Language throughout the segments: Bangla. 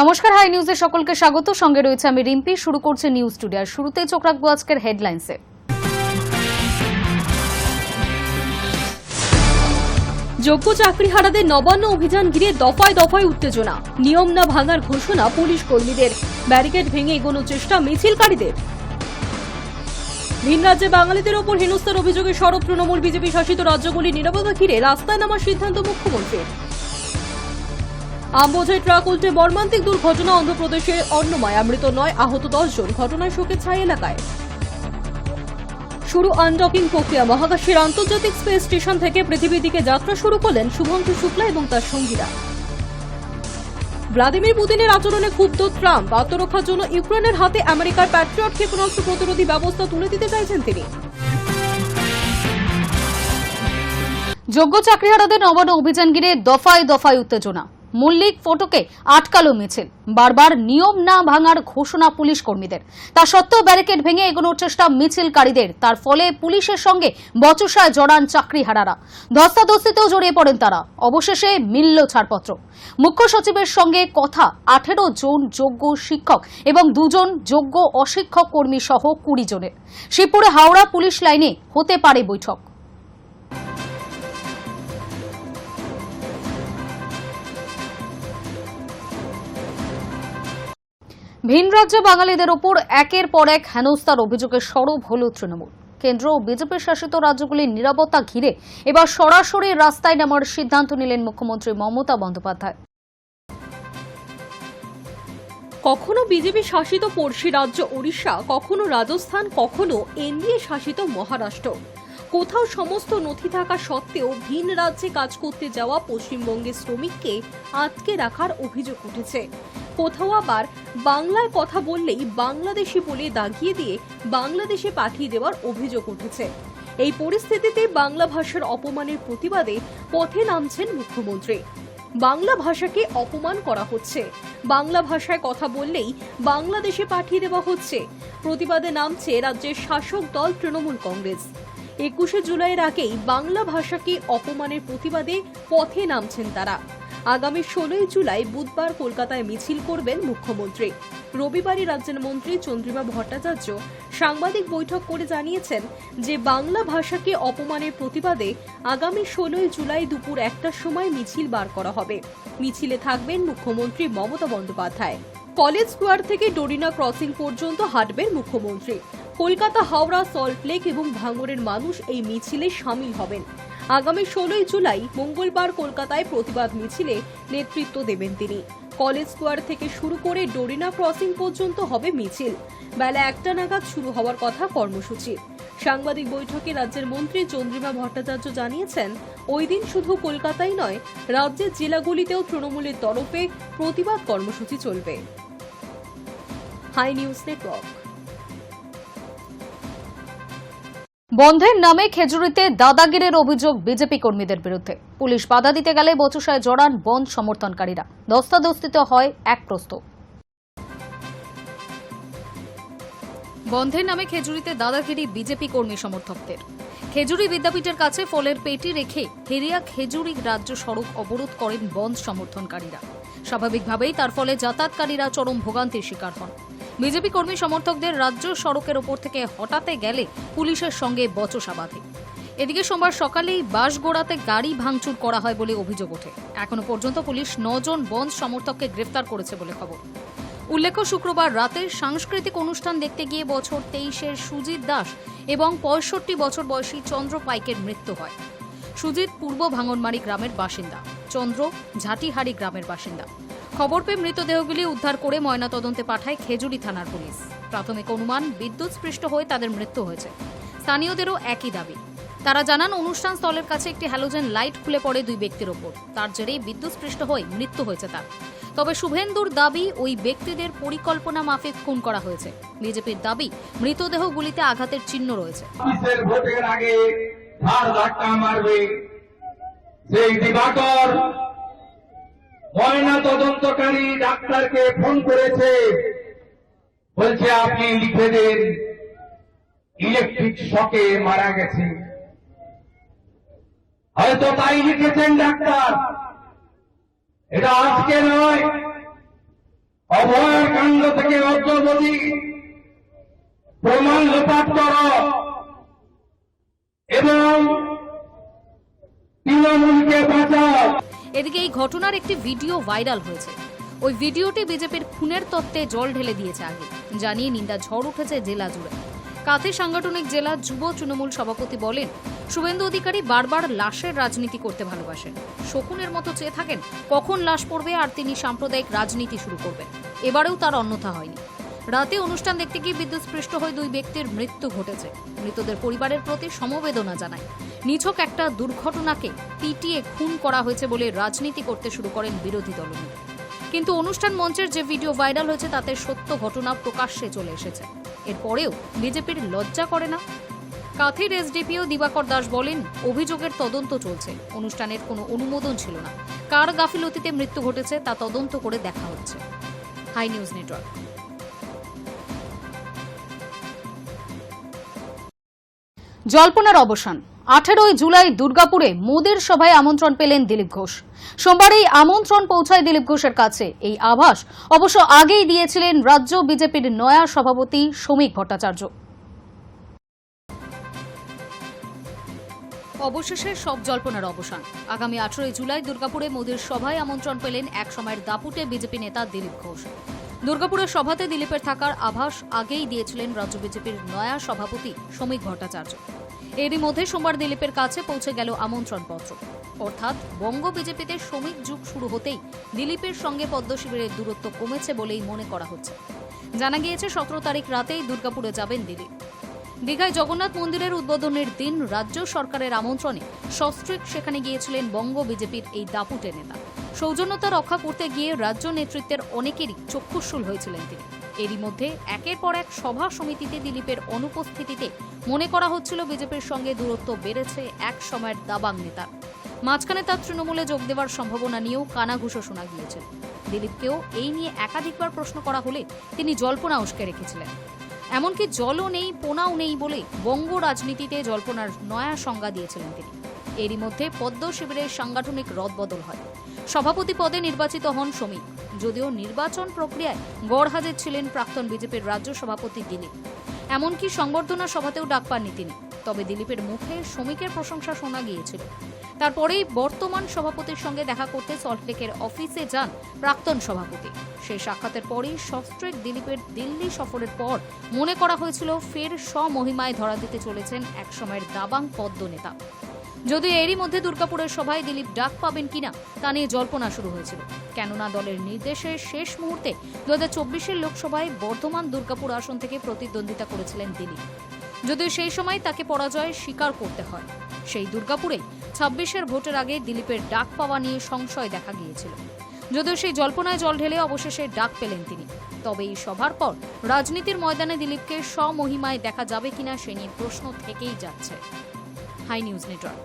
নমস্কার, হাই নিউজে সকলকে স্বাগত। সঙ্গে রয়েছে আমি রিম্পি। শুরু করছে নিউজ টুডে। আর শুরুতেই চোখ রাখবো আজকের হেডলাইন্সে। যোগ্য চাকরিহারাদের নবান্ন অভিযান ঘিরে দফায় দফায় উত্তেজনা। নিয়ম না ভাঙার ঘোষণা পুলিশ কর্মীদের। ব্যারিকেড ভেঙে এগোনোর চেষ্টা মিছিলকারীদের। ভিন রাজ্যে বাঙালিদের ওপর হেনস্থার অভিযোগে সরব তৃণমূল বিজেপি শাসিত রাজ্যগুলির নিরাপত্তা ঘিরে রাস্তায় নামার সিদ্ধান্ত মুখ্যমন্ত্রীর। আমবোঝাই ট্রাক উল্টে মর্মান্তিক দুর্ঘটনা অন্ধ্রপ্রদেশের অন্নময়। মৃত 9, আহত 10 জন। ঘটনায় শোকের ছায়া এলাকায়। শুরু আনডকিং প্রক্রিয়া। মহাকাশের আন্তর্জাতিক স্পেস স্টেশন থেকে পৃথিবীর দিকে যাত্রা শুরু করলেন শুভঙ্কর শুক্লা এবং তার সঙ্গীরা। ভ্লাদিমির পুতিনের আচরণে ক্ষুব্ধ ট্রাম্প। আত্মরক্ষার জন্য ইউক্রেনের হাতে আমেরিকার প্যাট্রিয়ট ক্ষেপণাস্ত্র প্রতিরোধী ব্যবস্থা তুলে দিতে চাইছেন তিনি। যোগ্য চাকরিহারাদের নবান্ন অভিযান ঘিরে দফায় দফায় উত্তেজনা। মল্লিক ফটকে আটকালো মিছিল। বারবার নিয়ম না ভাঙার ঘোষণা পুলিশ কর্মীদের। তা সত্ত্বেও ব্যারিকেড ভেঙে এগোনোর চেষ্টা মিছিলকারীদের। তার ফলে পুলিশের সঙ্গে বচসায় জড়ান চাকরিহারারা। ধস্তাধস্তিতেও জড়িয়ে পড়েন তারা। অবশেষে মিলল ছাড়পত্র। মুখ্য সচিবের সঙ্গে কথা 18 জন যোগ্য শিক্ষক এবং 2 জন যোগ্য অশিক্ষক কর্মী সহ 20 জনের। শিবপুরে হাওড়া পুলিশ লাইনে হতে পারে বৈঠক। ভিন রাজ্যে বাঙালিদের ওপর একের পর এক হেনস্থার অভিযোগে সরব হল তৃণমূল। কেন্দ্র ও বিজেপি শাসিত রাজ্যগুলির নিরাপত্তা ঘিরে এবার সরাসরি রাস্তায় নামার সিদ্ধান্ত নিলেন মুখ্যমন্ত্রী মমতা বন্দ্যোপাধ্যায়। কখনো বিজেপি শাসিত পড়শি রাজ্য ওড়িশা, কখনো রাজস্থান, কখনো এনডিএ শাসিত মহারাষ্ট্র। কোথাও সমস্ত নথি থাকা সত্ত্বেও ভিন রাজ্যে কাজ করতে যাওয়া পশ্চিমবঙ্গের শ্রমিককে আটকে রাখার অভিযোগ উঠেছে। কোথাও আবার বাংলায় কথা বললেই বাংলাদেশি বলে দাগিয়ে দিয়ে বাংলাদেশে পাঠিয়ে দেওয়ার অভিযোগ উঠেছে। এই পরিস্থিতিতে বাংলা ভাষার অপমানের প্রতিবাদে পথে নামছেন মুখ্যমন্ত্রী। বাংলা ভাষাকে অপমান করা হচ্ছে, বাংলা ভাষায় কথা বললেই বাংলাদেশে পাঠিয়ে দেওয়া হচ্ছে। প্রতিবাদে নামছে রাজ্যের শাসক দল তৃণমূল কংগ্রেস। 21শে জুলাইয়ের আগেই বাংলা ভাষাকে অপমানের প্রতিবাদে পথে নামছেন তারা। আগামী 16ই জুলাই বুধবার কলকাতায় মিছিল করবেন মুখ্যমন্ত্রী। রবিবারই রাজ্যের মন্ত্রী চন্দ্রিমা ভট্টাচার্য সাংবাদিক বৈঠক করে জানিয়েছেন যে বাংলা ভাষাকে অপমানের প্রতিবাদে আগামী 16ই জুলাই দুপুর 1টার সময় মিছিল বার করা হবে। মিছিলে থাকবেন মুখ্যমন্ত্রী মমতা বন্দ্যোপাধ্যায়। কলেজ স্কোয়ার থেকে ডোরিনা ক্রসিং পর্যন্ত হাঁটবেন মুখ্যমন্ত্রী। কলকাতা, হাওড়া, সল্টলেক এবং ভাঙড়ের মানুষ এই মিছিলে সামিল হবেন। আগামী 16ই জুলাই মঙ্গলবার কলকাতায় প্রতিবাদ মিছিলে নেতৃত্ব দেবেন তিনি। কলেজ স্কোয়ার থেকে শুরু করে ডোরিনা ক্রসিং পর্যন্ত হবে মিছিল। বেলা 1টা নাগাদ শুরু হওয়ার কথা কর্মসূচি। সাংবাদিক বৈঠকে রাজ্যের মন্ত্রী চন্দ্রিমা ভট্টাচার্য জানিয়েছেন, ওই দিন শুধু কলকাতায় নয়, রাজ্যের জেলাগুলিতেও তৃণমূলের তরফে প্রতিবাদ কর্মসূচি চলবে। Hi news network. বন্ধের নামে খেজুরিতে দাদাগিরির অভিযোগ বিজেপি কর্মীদের বিরুদ্ধে। পুলিশ বাধা দিতে গেলে বচসায় জড়ান বন্ধ সমর্থনকারীরা। ধস্তাধস্তিতে হয় এক প্রস্তুত। বন্ধের নামে খেজুরিতে দাদাগিরি বিজেপি কর্মী সমর্থকদের। খেজুরি বিদ্যাপীঠের কাছে ফলের পেটি রেখে হেরিয়া খেজুরি রাজ্য সড়ক অবরোধ করেন বন্ধ সমর্থনকারীরা। স্বাভাবিকভাবেই তার ফলে যাতায়াতকারীরা চরম ভোগান্তির শিকার হন। বিজেপি কর্মী সমর্থকদের রাজ্য সড়কের ওপর থেকে হটাতে গেলে পুলিশের সঙ্গে বচসা বাধে। এদিকে সোমবার সকালেই বাঁশগোড়াতে গাড়ি ভাঙচুর করা হয় বলে অভিযোগ ওঠে। এখনো পর্যন্ত পুলিশ 9 জন বন্ধ সমর্থককে গ্রেফতার করেছে বলে খবর। উল্লেখ্য, শুক্রবার রাতে সাংস্কৃতিক অনুষ্ঠান দেখতে গিয়ে বছর 23-এর সুজিত দাস এবং 65 বছর বয়সী চন্দ্র পাইকের মৃত্যু হয়। সুজিত পূর্ব ভাঙনমারি গ্রামের বাসিন্দা, চন্দ্র ঝাটিহারি গ্রামের বাসিন্দা। খবর পেয়ে মৃতদেহগুলি উদ্ধার করে ময়নাতদন্তে পাঠায় খেজুরি থানার পুলিশ। প্রাথমিক অনুমান বিদ্যুৎস্পৃষ্ট হয়ে তাদের মৃত্যু হয়েছে। স্থানীয়দেরও একই দাবি। তারা জানান, অনুষ্ঠান স্থলের কাছে একটি হ্যালোজেন লাইট খুলে পড়ে 2 ব্যক্তির ওপর। তার জেরেই বিদ্যুৎস্পৃষ্ট হয়ে মৃত্যু হয়েছে তার। তবে শুভেন্দুর দাবি, ওই ব্যক্তিদের পরিকল্পনা মাফিক খুন করা হয়েছে। বিজেপির দাবি, মৃতদেহগুলিতে আঘাতের চিহ্ন রয়েছে। ভোটের আগে ধাক্কা মারবে সেই দিবাকর ময়না তদন্তকারী ডাক্তারকে ফোন করেছে, বলছে আপনি লিখে দেন ইলেকট্রিক শকে মারা গেছে। হয়তো তাই লিখেছেন ডাক্তার। এটা আজকে নয়, অভয়ের কাণ্ড থেকে অদ্যবধি প্রমাণ লোপাট করো এবং তৃণমূলকে বাঁচাও। এদিকে এই ঘটনার একটি ভিডিও ভাইরাল হয়েছে। ওই ভিডিওটি বিজেপির খুনের তত্ত্বে জল ঢেলে দিয়েছে আগে, জানিয়ে নিন্দা ঝড় উঠেছে জেলা জুড়ে। কাঁথি সাংগঠনিক জেলা যুব তৃণমূল সভাপতি বলেন, শুভেন্দু অধিকারী বারবার লাশের রাজনীতি করতে ভালোবাসেন। শকুনের মতো চেয়ে থাকেন কখন লাশ পড়বে আর তিনি সাম্প্রদায়িক রাজনীতি শুরু করবেন। এবারেও তার অন্যথা হয়নি। রাতে অনুষ্ঠান দেখতে গিয়ে বিদ্যুৎস্পৃষ্ট হয়ে 2 ব্যক্তির মৃত্যু ঘটেছে। মৃতদের পরিবারের প্রতি সমবেদনা জানায়। নিছক একটা দুর্ঘটনাকে পিটিয়ে খুন করা হয়েছে বলে রাজনীতি করতে শুরু করেন বিরোধী দলনেতা। কিন্তু অনুষ্ঠান মঞ্চের যে ভিডিও ভাইরাল হয়েছে তাতে সত্য ঘটনা প্রকাশ্যে চলে এসেছে। এরপরেও বিজেপির লজ্জা করে না। কাঁথির এসডিপিও দিবাকর দাস বলেন, অভিযোগের তদন্ত চলছে। অনুষ্ঠানের কোনো অনুমোদন ছিল না। কার গাফিলতিতে মৃত্যু ঘটেছে তা তদন্ত করে দেখা হচ্ছে। High news network. জল্পনার অবসান। 18 জুলাই দুর্গাপুরে মোদির সভায় আমন্ত্রণ পেলেন দিলীপ ঘোষ। সোমবার এই আমন্ত্রণ পৌঁছায় দিলীপ ঘোষের কাছে। এই আভাস অবশ্য আগেই দিয়েছিলেন রাজ্য বিজেপির নয়া সভাপতি শ্রমিক ভট্টাচার্য। অবশেষে সব জল্পনার অবসান। আগামী 18 জুলাই দুর্গাপুরে মোদির সভায় আমন্ত্রণ পেলেন এক সময়ের দাপুটে বিজেপি নেতা দিলীপ ঘোষ। দুর্গাপুরের সভাতে দিলীপের থাকার আভাস আগেই দিয়েছিলেন রাজ্য বিজেপির নয়া সভাপতি শ্রমিক ভট্টাচার্য। এরই মধ্যে সোমবার দিলীপের কাছে পৌঁছে গেল আমন্ত্রণপত্র। অর্থাৎ বঙ্গ বিজেপিতে শ্রমিক যুগ শুরু হতেই দিলীপের সঙ্গে পদ্ম শিবিরের দূরত্ব কমেছে বলেই মনে করা হচ্ছে। জানা গিয়েছে 17 তারিখ রাতেই দুর্গাপুরে যাবেন দিলীপ। দীঘায় জগন্নাথ মন্দিরের উদ্বোধনের দিন রাজ্য সরকারের আমন্ত্রণে সস্ত্রীক সেখানে গিয়েছিলেন বঙ্গ বিজেপির এই দাপুটে নেতা। সৌজন্যতা রক্ষা করতে গিয়ে রাজ্য নেতৃত্বের অনেকেরই চক্ষুশূল হয়েছিলেন তিনি। এরই মধ্যে একের পর এক সভা সমিতিতে দিলীপের অনুপস্থিতিতে মনে করা হচ্ছিল বিজেপির সঙ্গে দূরত্ব বেড়েছে এক সময়ের দাবাং নেতার। মাঝখানে তার তৃণমূলে যোগ দেওয়ার সম্ভাবনা নিয়েও কানাঘুষো শোনা গিয়েছিল। দিলীপকেও এই নিয়ে একাধিকবার প্রশ্ন করা হলে তিনি জল্পনা উস্কে রেখেছিলেন। এমনকি জলও নেই, পোনাও নেই বলে বঙ্গ রাজনীতিতে জল্পনার নয়া সংজ্ঞা দিয়েছিলেন তিনি। এরই মধ্যে পদ্ম শিবিরের সাংগঠনিক রদবদল হয়। সভাপতি পদে নির্বাচিত হন শ্রমিক। যদিও নির্বাচন প্রক্রিয়ায় গড়হাজির ছিলেন প্রাক্তন বিজেপির রাজ্য সভাপতি দিলীপ। এমনকি সংবর্ধনা সভাতেও ডাক পাননি তিনি। তবে দিলীপের মুখে শ্রমিকের প্রশংসা শোনা গিয়েছিল। তারপরেই বর্তমান সভাপতির সঙ্গে দেখা করতে সল্টলেকের অফিসে যান প্রাক্তন সভাপতি। সেই সাক্ষাতের পরেই সস্ত্রীক দিলীপের দিল্লি সফরের পর মনে করা হয়েছিল ফের স্বমহিমায় ধরা দিতে চলেছেন একসময়ের দাবাং পদ্ম নেতা। যদিও এরই মধ্যে দুর্গাপুরের সভায় দিলীপ ডাক পাবেন কিনা তা নিয়ে জল্পনা শুরু হয়েছিল। কেননা দলের নির্দেশে শেষ মুহূর্তে 2024 লোকসভায় বর্ধমান দুর্গাপুর আসন থেকে প্রতিদ্বন্দ্বিতা করেছিলেন দিলীপ। যদিও সেই সময় তাকে পরাজয় স্বীকার করতে হয়। সেই দুর্গাপুরে 26 ভোটের আগে দিলীপের ডাক পাওয়া নিয়ে সংশয় দেখা গিয়েছিল। যদিও সেই জল্পনায় জল ঢেলে অবশেষে ডাক পেলেন তিনি। তবে এই সভার পর রাজনীতির ময়দানে দিলীপকে স্বমহিমায় দেখা যাবে কিনা সে নিয়ে প্রশ্ন থেকেই যাচ্ছে। Hi news network.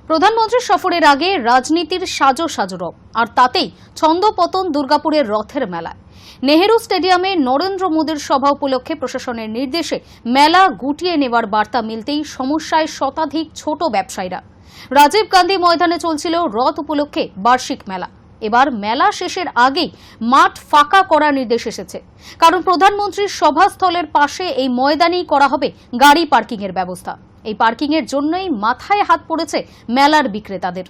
প্রধানমন্ত্রীর সফরের আগে রাজনীতির সাজো রব, আর তাতেই ছন্দপতন দুর্গাপুরের রথের মেলায়। নেহেরু স্টেডিয়ামে নরেন্দ্র মোদীর সভা উপলক্ষে প্রশাসনের নির্দেশে মেলা গুটিয়ে নেওয়ার বার্তা মিলতেই সমস্যায় শতাধিক ছোট ব্যবসায়ীরা। রাজীব গান্ধী ময়দানে চলছিল রথ উপলক্ষে বার্ষিক মেলা। এবার মেলা শেষের আগেই মাঠ ফাঁকা করার নির্দেশ এসেছে। কারণ প্রধানমন্ত্রীর সভাস্থলের পাশে এই ময়দানেই করা হবে গাড়ি পার্কিং এর ব্যবস্থা। এই পার্কিং এর জন্যই মাথায় হাত পড়েছে মেলার বিক্রেতাদের।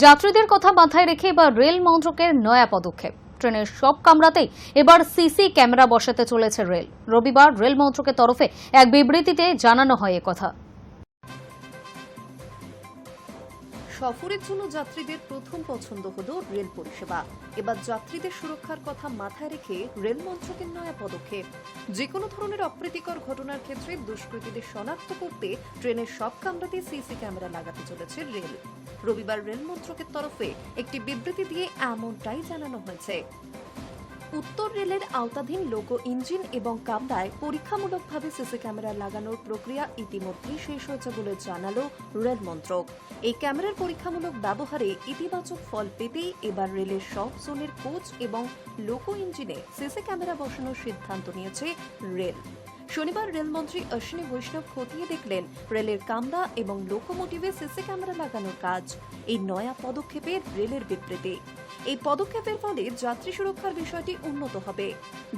যাত্রীদের কথা মাথায় রেখে এবার রেল মন্ত্রকের নয়া পদক্ষেপ। ট্রেনের সব কামরাতেই এবার সিসি ক্যামেরা বসাতে চলেছে রেল। রবিবার রেল মন্ত্রকের তরফে এক বিবৃতিতে জানানো হয় একথা। সফরের জন্য যাত্রীদের প্রথম পছন্দ হলো রেল পরিষেবা। এবার যাত্রীদের সুরক্ষার কথা মাথায় রেখে রেল মন্ত্রকের নয়া পদক্ষেপ। যে কোনো ধরনের অপ্রীতিকর ঘটনার ক্ষেত্রে দুষ্কৃতীদের শনাক্ত করতে ট্রেনের সব কামরাতে সিসি ক্যামেরা লাগাতে চলেছে রেল। রবিবার রেল মন্ত্রকের তরফে একটি বিবৃতি দিয়ে এমনটাই জানানো হয়েছে। উত্তর রেলের আওতাধীন লোকো ইঞ্জিন এবং কামরায় পরীক্ষামূলকভাবে সিসি ক্যামেরা লাগানোর প্রক্রিয়া ইতিমধ্যেই শেষ হয়েছে বলে জানালো রেল মন্ত্রক। এই ক্যামেরার পরীক্ষামূলক ব্যবহারে ইতিবাচক ফল পেতেই এবার রেলের সব জোনের কোচ এবং লোকো ইঞ্জিনে সিসি ক্যামেরা বসানোর সিদ্ধান্ত নিয়েছে রেল। শনিবার রেলমন্ত্রী অশ্বিনী বৈষ্ণব খতিয়ে দেখলেন রেলের কামরা এবং লোকোমোটিভে সিসি ক্যামেরা লাগানোর কাজ। এই নয়া পদক্ষেপে রেলের বিবৃতি, এই পদক্ষেপের ফলে যাত্রী সুরক্ষার বিষয়টি উন্নত হবে।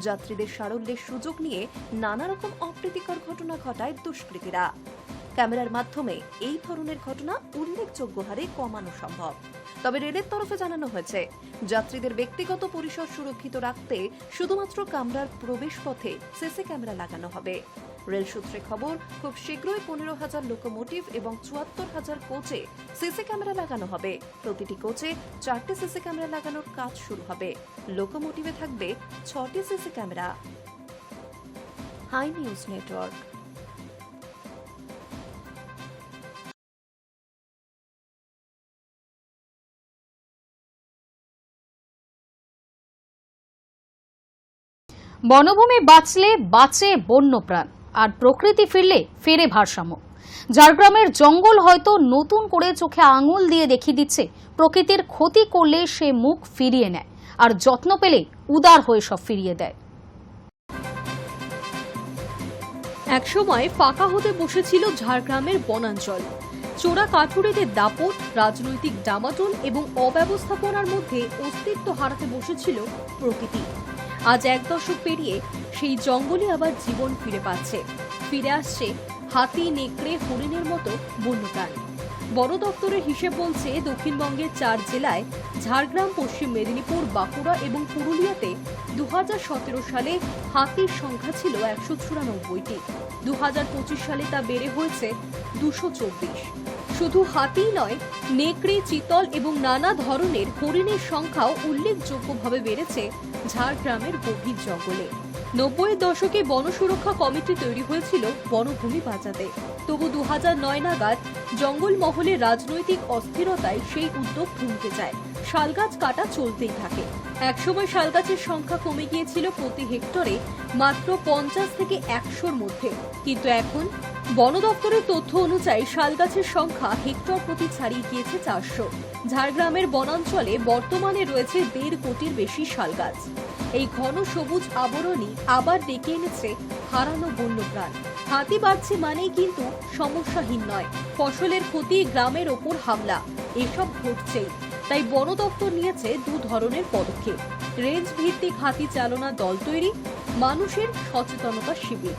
যাত্রীদের সারল্যের সুযোগ নিয়ে নানা রকম অপ্রীতিকর ঘটনা ঘটায় দুষ্কৃতীরা। ক্যামেরার মাধ্যমে এই ধরনের ঘটনা উল্লেখযোগ্য হারে কমানো সম্ভব। তবে রেলের তরফে জানানো হয়েছে, যাত্রীদের ব্যক্তিগত পরিসর সুরক্ষিত রাখতে শুধুমাত্র কামরার প্রবেশ পথে সিসি ক্যামেরা লাগানো হবে। রেল সূত্রে খবর, খুব শীঘ্রই 15,000 লোকোমোটিভ এবং 74,000 কোচে সিসি ক্যামেরা লাগানো হবে। প্রতিটি কোচে 4টি সিসি ক্যামেরা লাগানোর কাজ শুরু হবে। লোকোমোটিভে থাকবে 6টি CC camera. Hi news network. বনভূমি বাঁচলে বাঁচে বন্যপ্রাণ, আর প্রকৃতি ফিরলে ফেরে ভারসাম্য। ঝাড়গ্রামের জঙ্গল হয়তো নতুন করে চোখে আঙুল দিয়ে দেখিয়ে দিচ্ছে, প্রকৃতির ক্ষতি করলে সে মুখ ফিরিয়ে নেয়, আর যত্ন পেলে উদার হয়ে সব ফিরিয়ে দেয়। একসময় ফাঁকা হতে বসেছিল ঝাড়গ্রামের বনাঞ্চল। চোরা কাঠুরেদের দাপট, রাজনৈতিক ডামাডোল এবং অব্যবস্থাপনার মধ্যে অস্তিত্ব হারাতে বসেছিল প্রকৃতি। আজ 1 দশক পেরিয়ে সেই জঙ্গলে আবার জীবন ফিরে পাচ্ছে। ফিরে আসছে হাতি, নেকড়ে, হরিণের মতো বন্যপ্রাণ। বন দপ্তরের হিসেব বলছে, দক্ষিণবঙ্গের 4 জেলায় ঝাড়গ্রাম, পশ্চিম মেদিনীপুর, বাঁকুড়া এবং পুরুলিয়াতে 2017 সালে হাতির সংখ্যা ছিল 194টি। 2025 সালে তা বেড়ে হয়েছে 224। শুধু হাতিই নয়, নেকড়ে, চিতল এবং নানা ধরনের হরিণের সংখ্যাও উল্লেখযোগ্যভাবে বেড়েছে ঝাড়গ্রামের গভীর জঙ্গলে। 90-এর দশকে বন সুরক্ষা কমিটি তৈরি হয়েছিল বনভূমি বাঁচাতে। তবু 2009 নাগাদ জঙ্গল মহলে রাজনৈতিক অস্থিরতায় সেই উদ্যোগ থমকে যায়। শালগাছ কাটা চলতেই থাকে। একসময় শালগাছের সংখ্যা কমে গিয়েছিল প্রতি হেক্টরে মাত্র 50 থেকে 100-র মধ্যে, কিন্তু এখন বন দপ্তরের তথ্য অনুযায়ী শালগাছের সংখ্যা হেক্টর প্রতি ছাড়িয়ে গিয়েছে 400। ঝাড়গ্রামের বনাঞ্চলে বর্তমানে রয়েছে 1.5 কোটির বেশি শালগাছ। এই ঘন সবুজ আবরণই আবার ডেকে এনেছে হারানো বন্যপ্রাণ। হাতি বাড়ছে মানেই কিন্তু সমস্যাহীন নয়, ফসলের ক্ষতি, গ্রামের ওপর হামলা, এসব ঘটছেই। তাই বন দপ্তর নিয়েছে 2 ধরনের পদক্ষেপ: রেঞ্জ ভিত্তিক হাতি চালনা দল তৈরি, মানুষের সচেতনতা শিবির।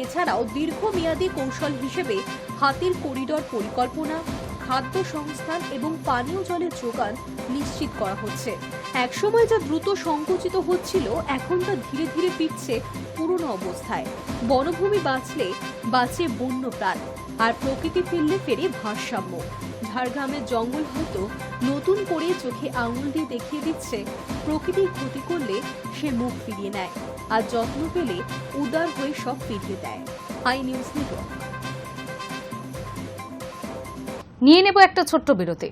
এছাড়াও দীর্ঘমেয়াদী কৌশল হিসেবে হাতির করিডর পরিকল্পনা, খাদ্য সংস্থান এবং পানীয় জলের যোগান নিশ্চিত করা হচ্ছে। একসময় যা দ্রুত সংকুচিত হচ্ছিল, এখন তা ধীরে ধীরে ফিরছে পুরনো অবস্থায়। বনভূমি বাঁচলে বাঁচে বন্যপ্রাণ, আর প্রকৃতি ফিরলে ফেরে ভারসাম্য। ঝাড়গ্রামের জঙ্গল হয়তো নতুন করে চোখে আঙুল দিয়ে দেখিয়ে দিচ্ছে, প্রকৃতির ক্ষতি করলে সে মুখ ফিরিয়ে নেয়, আর যত্ন পেলে উদার হয়ে সব ফিরিয়ে দেয়। Hi news network. নিয়ে নেব একটা ছোট্ট বিরতি।